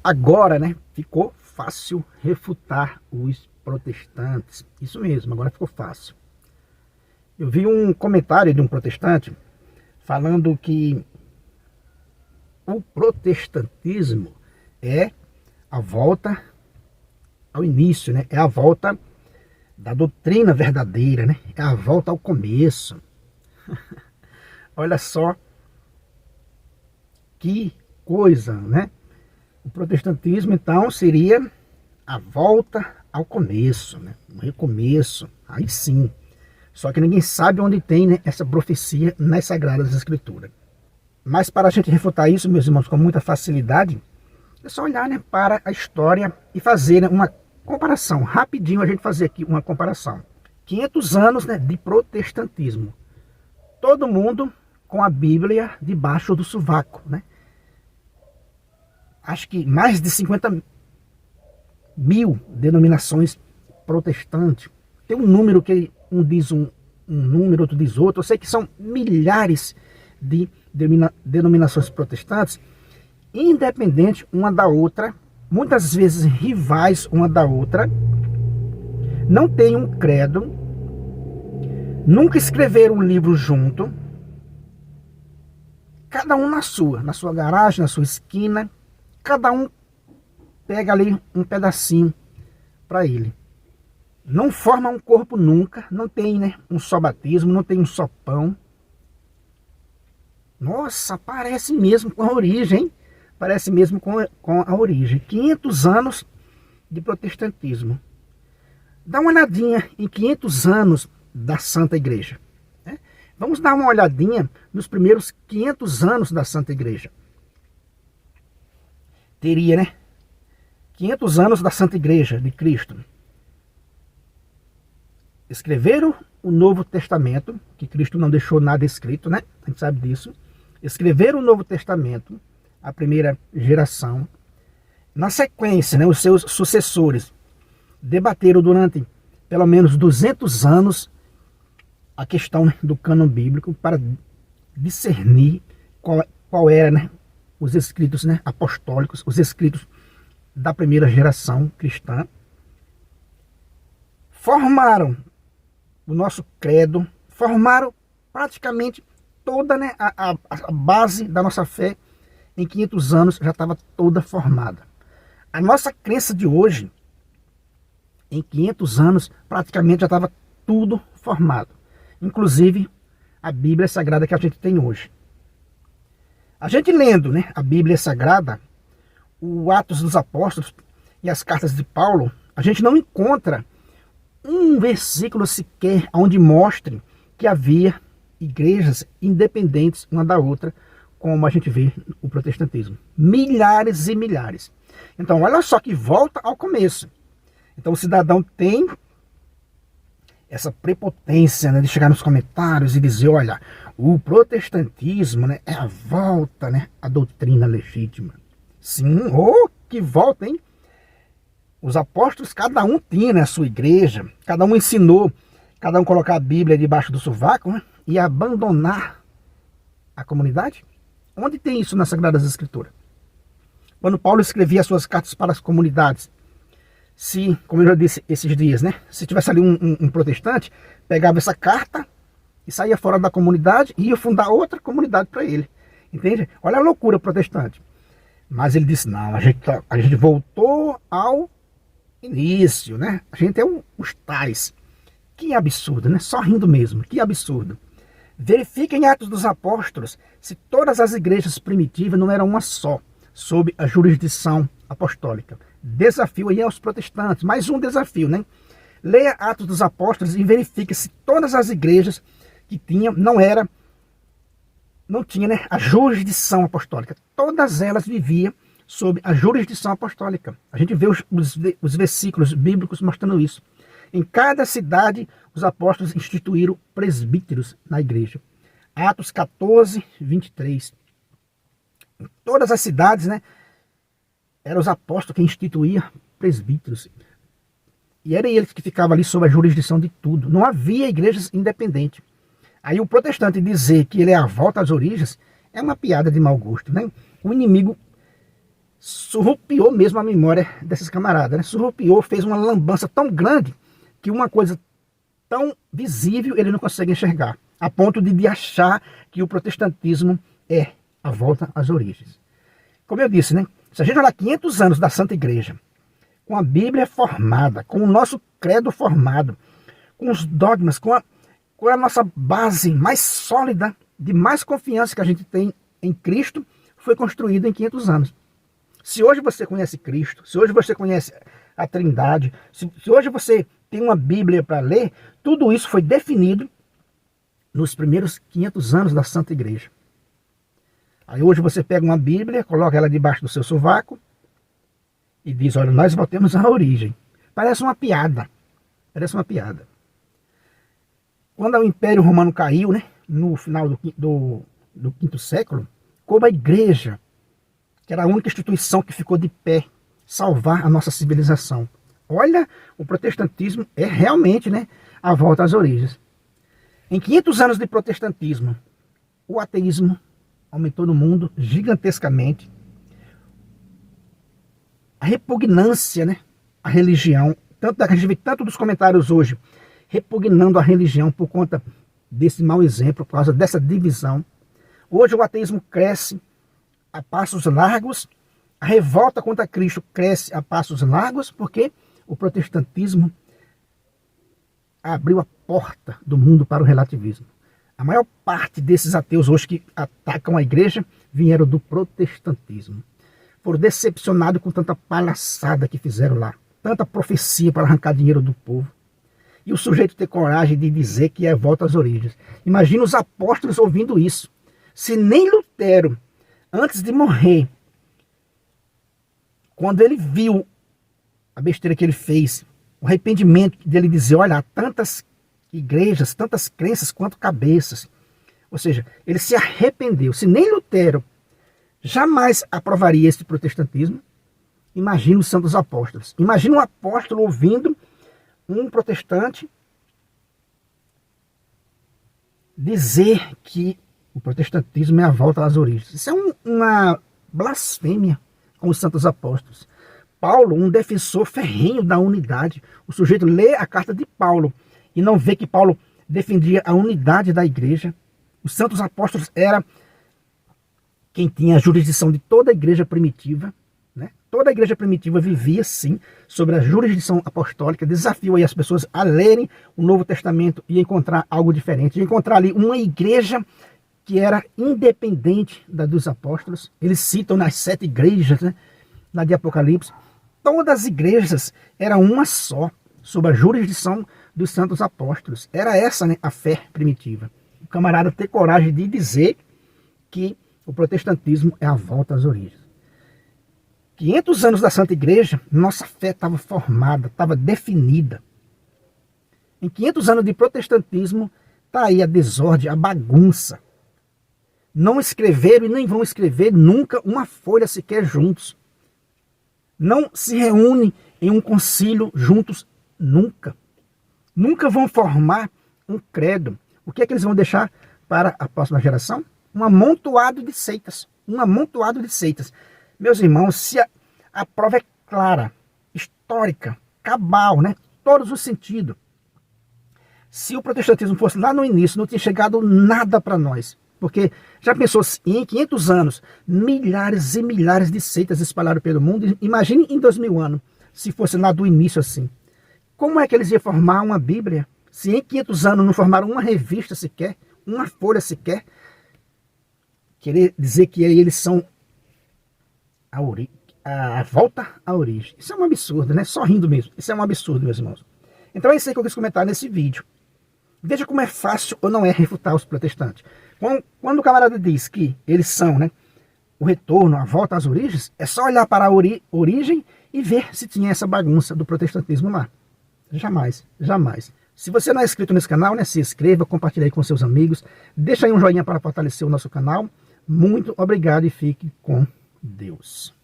Agora, né, ficou fácil refutar os protestantes. Isso mesmo, agora ficou fácil. Eu vi um comentário de um protestante falando que o protestantismo é a volta ao início, né? É a volta da doutrina verdadeira, né? É a volta ao começo. Olha só que coisa, né? O protestantismo, então, seria a volta ao começo, né? Um recomeço, aí sim. Só que ninguém sabe onde tem, né, essa profecia nas Sagradas Escrituras. Mas para a gente refutar isso, meus irmãos, com muita facilidade, é só olhar, né, para a história e fazer, né, uma comparação. Rapidinho a gente fazer aqui uma comparação. 500 anos, né, de protestantismo. Todo mundo com a Bíblia debaixo do sovaco, né? Acho que mais de 50 mil denominações protestantes. Tem um número que um diz um número, outro diz outro. Eu sei que são milhares de denominações protestantes, independente uma da outra, muitas vezes rivais uma da outra, não tem um credo, nunca escreveram um livro junto, cada um na sua garagem, na sua esquina, cada um pega ali um pedacinho para ele. Não forma um corpo nunca, não tem, né, um só batismo, não tem um só pão. Nossa, parece mesmo com a origem, hein? Parece mesmo com a origem. 500 anos de protestantismo. Dá uma olhadinha em 500 anos da Santa Igreja, né? Vamos dar uma olhadinha nos primeiros 500 anos da Santa Igreja. Teria, né, 500 anos da Santa Igreja de Cristo. Escreveram o Novo Testamento, que Cristo não deixou nada escrito, né? A gente sabe disso. Escreveram o Novo Testamento, a primeira geração. Na sequência, né, os seus sucessores debateram durante pelo menos 200 anos a questão, né, do cânon bíblico para discernir qual era, né, os escritos, né, apostólicos, os escritos da primeira geração cristã. Formaram o nosso credo, formaram praticamente toda, né, a base da nossa fé. Em 500 anos já estava toda formada. A nossa crença de hoje, em 500 anos, praticamente já estava tudo formado. Inclusive a Bíblia Sagrada que a gente tem hoje. A gente lendo, né, a Bíblia Sagrada, o Atos dos Apóstolos e as cartas de Paulo, a gente não encontra um versículo sequer onde mostre que havia igrejas independentes uma da outra, como a gente vê o protestantismo. Milhares e milhares. Então, olha só que volta ao começo. Então, o cidadão tem essa prepotência, né, de chegar nos comentários e dizer, olha, o protestantismo, né, é a volta, né, à doutrina legítima. Sim, oh, que volta, hein? Os apóstolos, cada um tinha, né, a sua igreja, cada um ensinou, cada um colocar a Bíblia debaixo do sovaco, né, e abandonar a comunidade. Onde tem isso nas Sagradas Escrituras? Quando Paulo escrevia as suas cartas para as comunidades, se, como eu já disse esses dias, né, se tivesse ali um protestante, pegava essa carta e saía fora da comunidade e ia fundar outra comunidade para ele. Entende? Olha a loucura protestante. Mas ele disse, não, a gente voltou ao início, né? A gente é os tais. Que absurdo, né? Só rindo mesmo, que absurdo. Verifiquem Atos dos Apóstolos se todas as igrejas primitivas não eram uma só, sob a jurisdição apostólica. Desafio aí aos protestantes, mais um desafio, né? Leia Atos dos Apóstolos e verifique se todas as igrejas que tinham não tinha, né, a jurisdição apostólica. Todas elas viviam sob a jurisdição apostólica. A gente vê os versículos bíblicos mostrando isso. Em cada cidade, os apóstolos instituíram presbíteros na igreja. Atos 14, 23. Em todas as cidades, né, eram os apóstolos que instituíam presbíteros. E eram eles que ficavam ali sob a jurisdição de tudo. Não havia igrejas independentes. Aí o protestante dizer que ele é a volta às origens é uma piada de mau gosto, né? O inimigo surrupiou mesmo a memória desses camaradas, né? Surrupiou, fez uma lambança tão grande que uma coisa tão visível ele não consegue enxergar, a ponto de achar que o protestantismo é a volta às origens. Como eu disse, né? Se a gente olhar 500 anos da Santa Igreja, com a Bíblia formada, com o nosso credo formado, com os dogmas, com a nossa base mais sólida, de mais confiança que a gente tem em Cristo, foi construída em 500 anos. Se hoje você conhece Cristo, se hoje você conhece a Trindade, se hoje você tem uma Bíblia para ler, tudo isso foi definido nos primeiros 500 anos da Santa Igreja. Aí hoje você pega uma Bíblia, coloca ela debaixo do seu sovaco e diz, olha, nós voltemos à origem. Parece uma piada. Parece uma piada. Quando o Império Romano caiu, né, no final do quinto século, como a Igreja, que era a única instituição que ficou de pé, salvar a nossa civilização. Olha, o protestantismo é realmente, né, a volta às origens. Em 500 anos de protestantismo, o ateísmo aumentou no mundo gigantescamente. A repugnância, né, à religião, a gente vê tanto dos comentários hoje, repugnando a religião por conta desse mau exemplo, por causa dessa divisão. Hoje o ateísmo cresce a passos largos, a revolta contra Cristo cresce a passos largos, porque o protestantismo abriu a porta do mundo para o relativismo. A maior parte desses ateus hoje que atacam a igreja vieram do protestantismo. Foram decepcionados com tanta palhaçada que fizeram lá, tanta profecia para arrancar dinheiro do povo. E o sujeito ter coragem de dizer que é volta às origens. Imagina os apóstolos ouvindo isso. Se nem Lutero, antes de morrer, quando ele viu a besteira que ele fez, o arrependimento dele dizer, olha, há tantas igrejas, tantas crenças quanto cabeças. Ou seja, ele se arrependeu. Se nem Lutero jamais aprovaria esse protestantismo, imagina os santos apóstolos. Imagina um apóstolo ouvindo um protestante dizer que o protestantismo é a volta às origens. Isso é uma blasfêmia com os santos apóstolos. Paulo, um defensor ferrenho da unidade. O sujeito lê a carta de Paulo e não vê que Paulo defendia a unidade da igreja. Os santos apóstolos eram quem tinha a jurisdição de toda a igreja primitiva. Né? Toda a igreja primitiva vivia, sim, sobre a jurisdição apostólica. Desafio aí as pessoas a lerem o Novo Testamento e encontrar algo diferente. Encontrar ali uma igreja que era independente da dos apóstolos. Eles citam nas 7 igrejas, né, lá de Apocalipse. Todas as igrejas eram uma só, sob a jurisdição dos santos apóstolos. Era essa, né, a fé primitiva. O camarada ter coragem de dizer que o protestantismo é a volta às origens. 500 anos da Santa Igreja, nossa fé estava formada, estava definida. Em 500 anos de protestantismo, está aí a desordem, a bagunça. Não escreveram e nem vão escrever nunca uma folha sequer juntos. Não se reúnem em um concílio juntos nunca. Nunca vão formar um credo. O que é que eles vão deixar para a próxima geração? Um amontoado de seitas. Um amontoado de seitas. Meus irmãos, se a prova é clara, histórica, cabal, né? Todos os sentidos. Se o protestantismo fosse lá no início, não tinha chegado nada para nós. Porque já pensou, em 500 anos, milhares e milhares de seitas espalharam pelo mundo. Imagine em 2000 anos, se fosse lá do início assim. Como é que eles iam formar uma Bíblia? Se em 500 anos não formaram uma revista sequer, uma folha sequer, querer dizer que eles são a volta à origem. Isso é um absurdo, né? Só rindo mesmo. Isso é um absurdo, meus irmãos. Então é isso aí que eu quis comentar nesse vídeo. Veja como é fácil ou não é refutar os protestantes. Quando o camarada diz que eles são, né, o retorno, a volta às origens, é só olhar para a origem e ver se tinha essa bagunça do protestantismo lá. Jamais, jamais. Se você não é inscrito nesse canal, né, se inscreva, compartilhe aí com seus amigos. Deixa aí um joinha para fortalecer o nosso canal. Muito obrigado e fique com Deus.